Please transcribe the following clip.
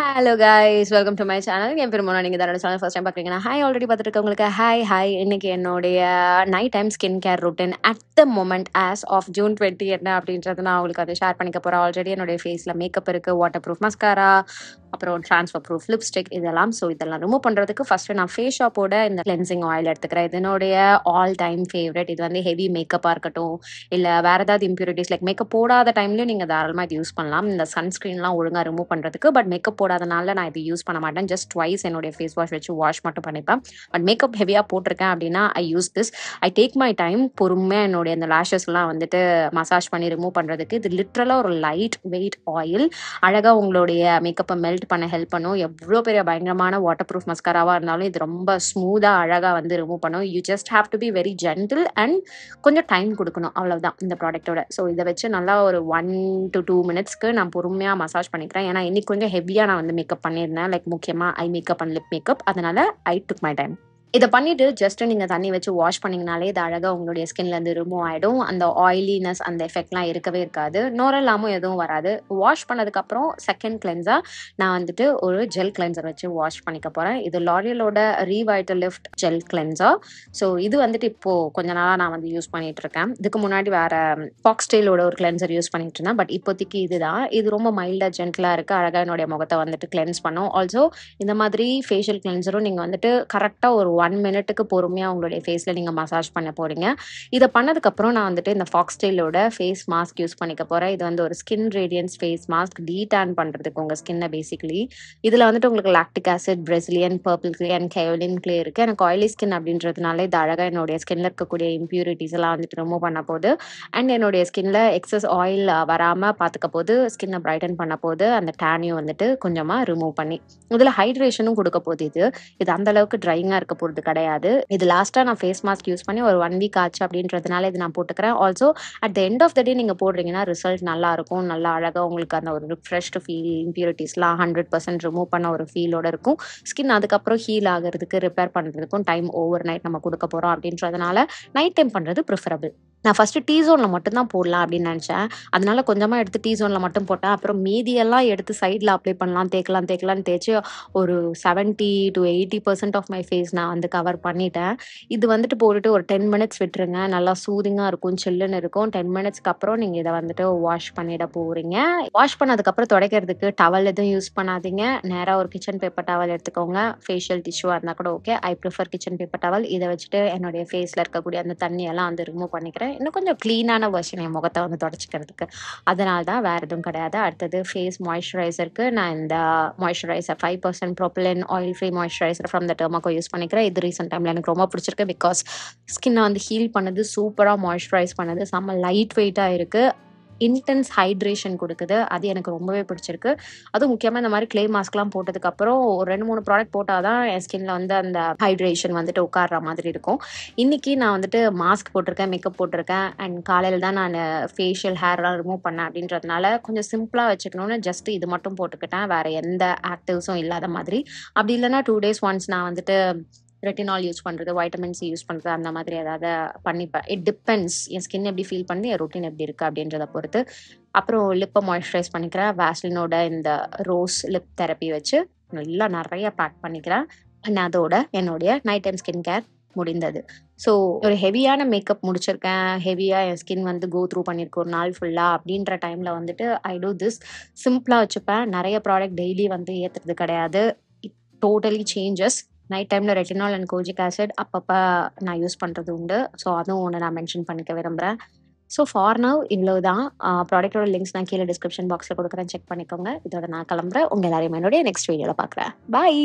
Hello guys, welcome to my channel. என் பேர் மோனா. நீங்கள் தான் சேனல் ஃபர்ஸ்ட் டைம் பார்க்குறீங்கன்னா ஹாய், ஆல்ரெடி பார்த்துருக்கவங்களுக்கு ஹாய். இன்னைக்கு என்னுடைய night time skin care routine at the moment as of June 20 என்ன அப்படின்றது நான் உங்களுக்கு அதை ஷேர் பண்ணிக்க போகிறேன். ஆல்ரெடி என்னுடைய ஃபேஸில் மேக்கப் இருக்குது, வாட்டர் ப்ரூஃப் மஸ்காரா, அப்புறம் ட்ரான்ஸ்ஃபர் ப்ரூஃப் லிப்ஸ்டிக், இதெல்லாம். ஸோ இதெல்லாம் ரிமூவ் பண்ணுறதுக்கு ஃபஸ்ட்டு நான் ஃபேஸ் ஷாப்போட இந்த கிளென்சிங் ஆயில் எடுத்துக்கிறேன். இதனுடைய ஆல் டைம் ஃபேவரட். இது வந்து ஹெவி மேக்கப்பாக இருக்கட்டும், இல்லை வேறு ஏதாவது இம்ப்யூரிட்டிஸ் லைக் மேக்கப் போடாத டைம்லையும் நீங்கள் தாராளமாக இது யூஸ் பண்ணலாம். இந்த சன்ஸ்க்ரீன்லாம் ஒழுங்காக ரிமூவ் பண்ணுறதுக்கு. பட் மேக்கப் போடாதனால நான் இது யூஸ் பண்ண மாட்டேன். ஜஸ்ட் ட்வைஸ் என்னுடைய ஃபேஸ் வாஷ் வச்சு வாஷ் மட்டும் பண்ணிப்பேன். பட் மேக்கப் ஹெவியாக போட்டிருக்கேன் அப்படின்னா I use this. I take my time பொறுமையாக என்னுடைய அந்த லேஷஸ்லாம் வந்துட்டு மசாஜ் பண்ணி ரிமூவ் பண்ணுறதுக்கு. இது லிட்ரலாக ஒரு லைட் வெயிட் ஆயில். அழகாக உங்களுடைய மேக்கப்பை மெல்ட் பண்ண ஹெல்ப் பண்ணும். எவ்வளோ பெரிய பயங்கரமான வாட்டர் ப்ரூஃப் மஸ்காராவாக இருந்தாலும் இது ரொம்ப ஸ்மூத்தாக அழகாக வந்து ரிமூவ் பண்ணும். You just have to be very gentle and கொஞ்சம் டைம் கொடுக்கணும், அவ்வளவுதான் இந்த ப்ராடக்ட்டோட. ஸோ இதை வச்சு நல்லா ஒரு 1 to 2 மினிட்ஸ்க்கு நான் பொறுமையாக மசாஜ் பண்ணிக்கிறேன். ஏன்னா இன்னைக்கு கொஞ்சம் ஹெவியாக நான் வந்து மேக்கப் பண்ணியிருந்தேன், லைக் முக்கியமாக eye makeup and lip makeup. அதனால ஐ டுக் மை டைம். இதை பண்ணிட்டு ஜஸ்ட் நீங்கள் தண்ணி வச்சு வாஷ் பண்ணிங்கனாலே இது அழகாக உங்களுடைய ஸ்கின்லேருந்து ரிமூவ் ஆகிடும். அந்த ஆயிலினஸ் அந்த எஃபெக்ட்லாம் இருக்கவே இருக்காது. நோரெல்லாமும் எதுவும் வராது. வாஷ் பண்ணதுக்கப்புறம் செகண்ட் கிளென்ஸாக நான் வந்துட்டு ஒரு ஜெல் கிளென்சர் வச்சு வாஷ் பண்ணிக்க போகிறேன். இது லாரியலோட ரீவைட்டல் லிஃப்ட் ஜெல் கிளென்சர். ஸோ இது வந்துட்டு இப்போது கொஞ்ச நாளாக நான் வந்து யூஸ் பண்ணிட்டு இருக்கேன். இதுக்கு முன்னாடி வேறு ஃபாக்ஸ்டெயிலோட ஒரு கிளென்சர் யூஸ் பண்ணிட்டு இருந்தேன். பட் இப்போதைக்கு இதுதான். இது ரொம்ப மைல்டாக ஜென்டலாக இருக்குது. அழகாக என்னுடைய முகத்தை வந்துட்டு கிளென்ஸ் பண்ணும். ஆல்சோ இந்த மாதிரி ஃபேஷியல் கிளென்சரும் நீங்கள் வந்துட்டு கரெக்டாக ஒரு 1 மினிட்டுக்கு பொறுமையாக உங்களுடைய ஃபேஸில் நீங்கள் மசாஜ் பண்ண போகிறீங்க. இதை பண்ணதுக்கப்புறம் நான் வந்துட்டு இந்த ஃபாக்ஸ்டெயிலோட ஃபேஸ் மாஸ்க் யூஸ் பண்ணிக்க போகிறேன். இது வந்து ஒரு skin radiance face mask, detan பண்ணுறதுக்கு உங்கள் ஸ்கின்னை பேசிக்கலி. இதில் வந்துட்டு உங்களுக்கு lactic acid, Brazilian purple clay and kaolin clay இருக்குது. எனக்கு ஆயிலி ஸ்கின் அப்படின்றதுனால இது அழகாக என்னுடைய ஸ்கின்ல இருக்கக்கூடிய இம்ப்யூரிட்டிஸ் எல்லாம் வந்துட்டு ரிமூவ் பண்ண போகுது. அண்ட் என்னுடைய ஸ்கின்ல எக்ஸஸ் ஆயில் வராமல் பார்த்துக்க போது, ஸ்கின்னை பிரைட்டன் பண்ண போது, அந்த டேனையும் வந்துட்டு கொஞ்சமாக ரிமூவ் பண்ணி இதில் ஹைட்ரேஷனும் கொடுக்க போகுது. இது அந்த அளவுக்கு ட்ரைங்காக இருக்க போகிறது கிடையாது. இது லாஸ்ட்டாக நான் ஃபேஸ் மாஸ்க் யூஸ் பண்ணி ஒரு 1 வீக் ஆச்சு அப்படின்றதுனால இது நான் போட்டுக்கிறேன். Also at the end of the day நீங்கள் போடுறீங்கன்னா ரிசல்ட் நல்லா இருக்கும். நல்லா அழகாக உங்களுக்கு அந்த ஒரு ரிஃப்ரெஷ்டு ஃபீல், இம்ப்யூரிட்டிஸ்லாம் 100% ரிமூவ் பண்ண ஒரு ஃபீலோட இருக்கும். ஸ்கின் அதுக்கப்புறம் ஹீல் ஆகிறதுக்கு, ரிப்பேர் பண்ணுறதுக்கும் டைம் ஓவர் நைட் நம்ம கொடுக்க போகிறோம் அப்படின்றதுனால நைட் டைம் பண்ணுறது ப்ரிஃபரபிள். நான் ஃபஸ்ட்டு டீ ஜோனில் மட்டும்தான் போடலாம் அப்படின்னு நினச்சேன். அதனால கொஞ்சமாக எடுத்து டீ ஜோனில் மட்டும் போட்டேன். அப்புறம் மீதியெல்லாம் எடுத்து சைடில் அப்ளை பண்ணலாம், தேய்க்கலான்னு தேய்ச்சி ஒரு 70 to 80% ஆஃப் மை ஃபேஸ் நான் வந்து கவர் பண்ணிட்டேன். இது வந்துட்டு போட்டுட்டு ஒரு 10 மினிட்ஸ் விட்டுருங்க. நல்லா சூதிங்காக இருக்கும், சில்லுன்னு இருக்கும். 10 மினிட்ஸ்க்கு அப்புறம் நீங்கள் இதை வந்துட்டு வாஷ் பண்ணிட போகிறீங்க. வாஷ் பண்ணதுக்கப்புறம் துடைக்கிறதுக்கு டவல் எதுவும் யூஸ் பண்ணாதீங்க. நேராக ஒரு கிச்சன் பேப்பர் டவல் எடுத்துக்கோங்க. ஃபேஷியல் டிஷ்யூவாக இருந்தால் கூட okay. I prefer kitchen paper towel. இதை வச்சுட்டு என்னுடைய ஃபேஸில் இருக்கக்கூடிய அந்த தண்ணியெல்லாம் வந்து ரிமூவ் பண்ணிக்கிறேன். இன்னும் கொஞ்சம் க்ளீனான வெர்ஷன் என் முகத்தை வந்து தொடச்சிக்கிறதுக்கு. அதனால தான், வேறு எதுவும் கிடையாது. அடுத்தது ஃபேஸ் மாய்ஸ்சரைசருக்கு நான் இந்த moisturiser 5% propylene oil free moisturiser from the Dermaco use பண்ணிக்கிறேன். இது ரீசெண்ட் டைமில் எனக்கு ரொம்ப பிடிச்சிருக்கு. பிகாஸ் ஸ்கின்னை வந்து ஹீல் பண்ணுது, சூப்பராக மாய்ஸ்சரைஸ் பண்ணுது, செம்ம லைட் வெயிட்டாக இருக்குது, இன்டென்ஸ் ஹைட்ரேஷன் கொடுக்குது. அது எனக்கு ரொம்பவே பிடிச்சிருக்கு. அதுவும் முக்கியமாக இந்த மாதிரி கிளே மாஸ்க்லாம் போட்டதுக்கப்புறம் ஒரு 2-3 ப்ராடக்ட் போட்டால் தான் என் ஸ்கின்ல வந்து அந்த ஹைட்ரேஷன் வந்துட்டு உட்கார்ற மாதிரி இருக்கும். இன்றைக்கி நான் வந்துட்டு மாஸ்க் போட்டிருக்கேன், மேக்கப் போட்டிருக்கேன். அண்ட் காலையில் தான் நான் ஃபேஷியல் ஹேர்லாம் ரிமூவ் பண்ணேன் அப்படின்றதுனால கொஞ்சம் சிம்பிளாக வச்சுக்கணும்னு ஜஸ்ட் இது மட்டும் போட்டுக்கிட்டேன். வேறு எந்த ஆக்டிவ்ஸும் இல்லாத மாதிரி. அப்படி இல்லைன்னா 2 days ஒன்ஸ் நான் வந்துட்டு ரெட்டினால் யூஸ் பண்ணுறது, வைட்டமின் சி யூஸ் பண்ணுறது, அந்த மாதிரி ஏதாவது பண்ணிப்பேன். இட் டிபெண்ட்ஸ் என் ஸ்கின் எப்படி ஃபீல் பண்ணி, என் ரொட்டீன் எப்படி இருக்குது அப்படின்றத பொறுத்து. அப்புறம் லிப்பை மாய்ஸ்சரைஸ் பண்ணிக்கிறேன். வேஸ்லினோட இந்த ரோஸ் லிப் தெரப்பி வச்சு நல்லா நிறைய பேக் பண்ணிக்கிறேன். அண்ட் அதோட என்னுடைய நைட் டைம் ஸ்கின் கேர் முடிந்தது. ஸோ ஒரு ஹெவியான மேக்கப் முடிச்சிருக்கேன், ஹெவியாக என் ஸ்கின் வந்து கோ த்ரூ பண்ணியிருக்கேன் ஒரு நாள் ஃபுல்லாக அப்படின்ற டைமில் வந்துட்டு ஐ டூ திஸ். சிம்பிளாக வச்சுப்பேன். நிறைய ப்ராடக்ட் டெய்லி வந்து ஏற்றுறது கிடையாது. It totally changes. நைட் டைமில் ரெட்டினால் அண்ட் கோஜிக் ஆசிட் அப்பப்போ நான் யூஸ் பண்ணுறது உண்டு. ஸோ அதுவும் ஒன்று நான் மென்ஷன் பண்ணிக்க விரும்புகிறேன். ஸோ ஃபார் நவ் இவ்வளோ தான். ப்ராடக்டோட லிங்க்ஸ் நான் கீழே டிஸ்கிரிப்ஷன் பாக்ஸில் கொடுக்குறேன், செக் பண்ணிக்கோங்க. இதோட நான் கிளம்புறேன். உங்கள் எல்லாரையும் என்னுடைய நெக்ஸ்ட் வீடியோவில் பார்க்குறேன். பாய்.